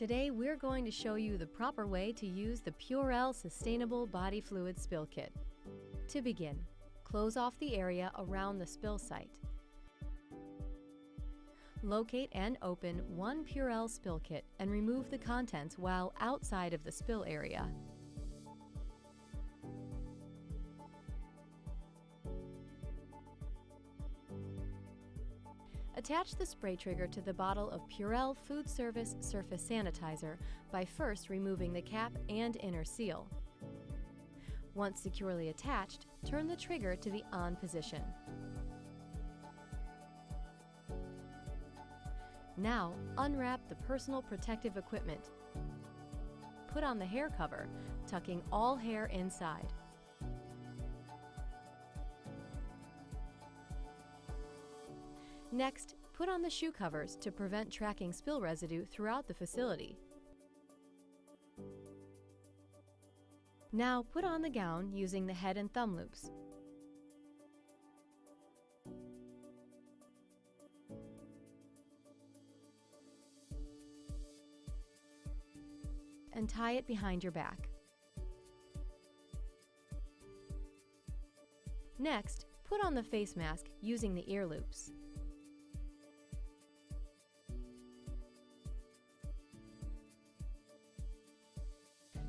Today we're going to show you the proper way to use the PURELL Sustainable Body Fluid Spill Kit. To begin, close off the area around the spill site. Locate and open one PURELL spill kit and remove the contents while outside of the spill area. Attach the spray trigger to the bottle of PURELL Food Service Surface Sanitizer by first removing the cap and inner seal. Once securely attached, turn the trigger to the on position. Now, unwrap the personal protective equipment. Put on the hair cover, tucking all hair inside. Next, put on the shoe covers to prevent tracking spill residue throughout the facility. Now put on the gown using the head and thumb loops. And tie it behind your back. Next, put on the face mask using the ear loops.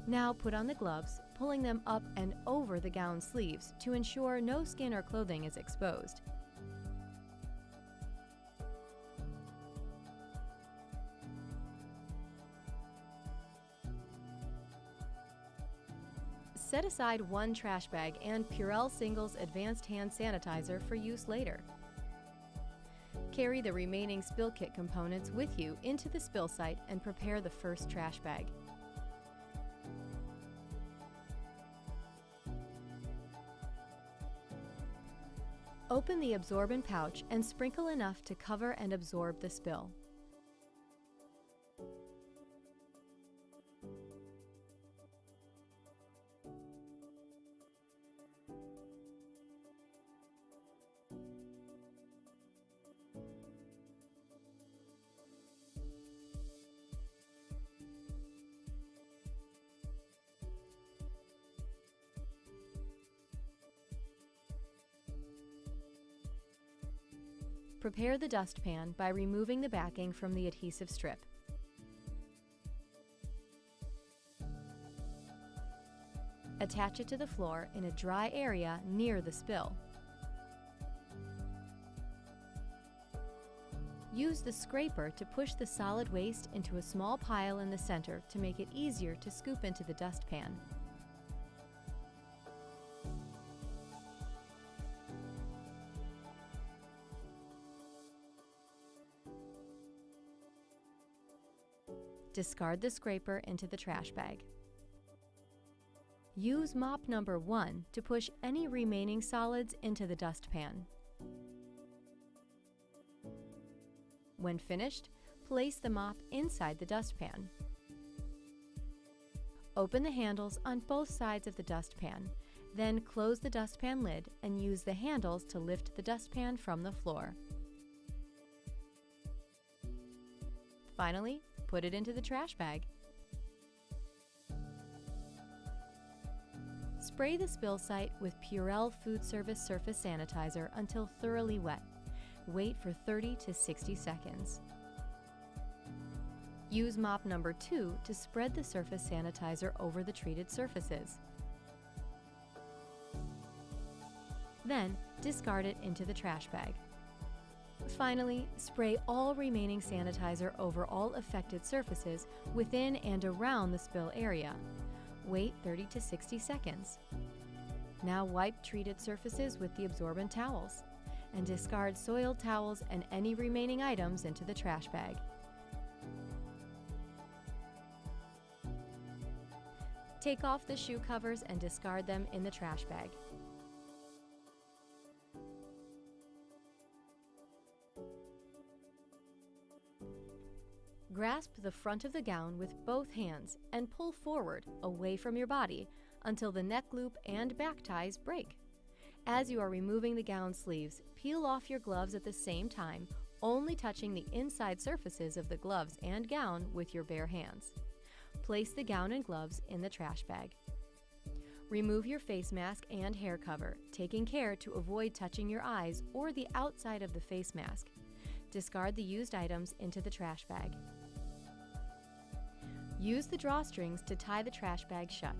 Now put on the gloves, pulling them up and over the gown sleeves to ensure no skin or clothing is exposed. Set aside one trash bag and PURELL Singles Advanced Hand Sanitizer for use later. Carry the remaining spill kit components with you into the spill site and prepare the first trash bag. Open the absorbent pouch and sprinkle enough to cover and absorb the spill. Prepare the dustpan by removing the backing from the adhesive strip. Attach it to the floor in a dry area near the spill. Use the scraper to push the solid waste into a small pile in the center to make it easier to scoop into the dustpan. Discard the scraper into the trash bag. Use mop number 1 to push any remaining solids into the dustpan. When finished, place the mop inside the dustpan. Open the handles on both sides of the dustpan, then close the dustpan lid and use the handles to lift the dustpan from the floor. Finally, put it into the trash bag. Spray the spill site with PURELL Food Service Surface Sanitizer until thoroughly wet. Wait for 30 to 60 seconds. Use mop number 2 to spread the surface sanitizer over the treated surfaces. Then, discard it into the trash bag. Finally, spray all remaining sanitizer over all affected surfaces within and around the spill area. Wait 30 to 60 seconds. Now wipe treated surfaces with the absorbent towels, and discard soiled towels and any remaining items into the trash bag. Take off the shoe covers and discard them in the trash bag. Grasp the front of the gown with both hands and pull forward, away from your body, until the neck loop and back ties break. As you are removing the gown sleeves, peel off your gloves at the same time, only touching the inside surfaces of the gloves and gown with your bare hands. Place the gown and gloves in the trash bag. Remove your face mask and hair cover, taking care to avoid touching your eyes or the outside of the face mask. Discard the used items into the trash bag. Use the drawstrings to tie the trash bag shut.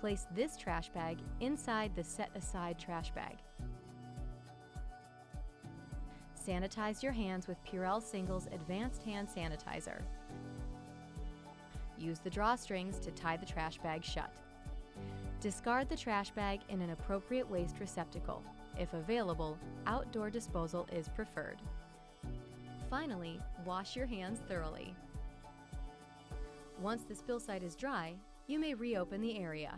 Place this trash bag inside the set-aside trash bag. Sanitize your hands with PURELL Singles Advanced Hand Sanitizer. Use the drawstrings to tie the trash bag shut. Discard the trash bag in an appropriate waste receptacle. If available, outdoor disposal is preferred. Finally, wash your hands thoroughly. Once the spill site is dry, you may reopen the area.